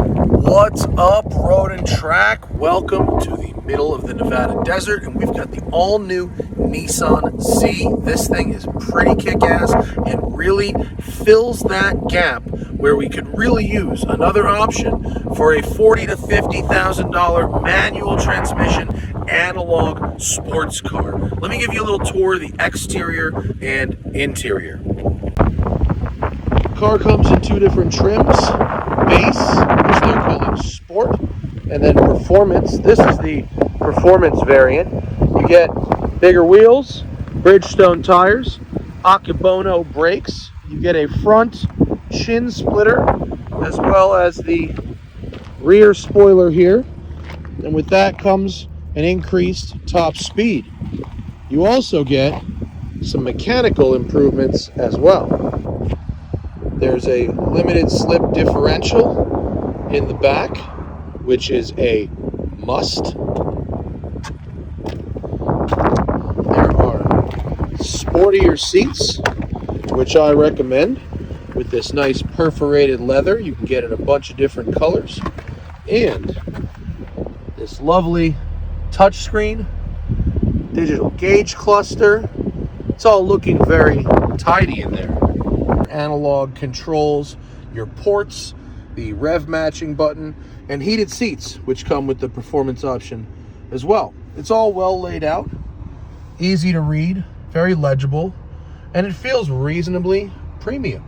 What's up, road and track? Welcome to the middle of the Nevada desert, and we've got the all-new Nissan Z. This thing is pretty kick-ass and really fills that gap where we could really use another option for a $40,000 to $50,000 manual transmission analog sports car. Let me give you a little tour of the exterior and interior. The car comes in two different trims: base, which they're calling sport, and then performance. This is the performance variant. You get bigger wheels, Bridgestone tires, Akebono brakes. You get a front chin splitter as well as the rear spoiler here, and with that comes an increased top speed. You also get some mechanical improvements as well. There's a limited slip differential in the back, which is a must. There are sportier seats, which I recommend, with this nice perforated leather. You can get in a bunch of different colors. And this lovely touchscreen, digital gauge cluster. It's all looking very tidy in there. Analog controls, your ports, the rev matching button, and heated seats, which come with the performance option as well. It's all well laid out, easy to read, very legible, and it feels reasonably premium.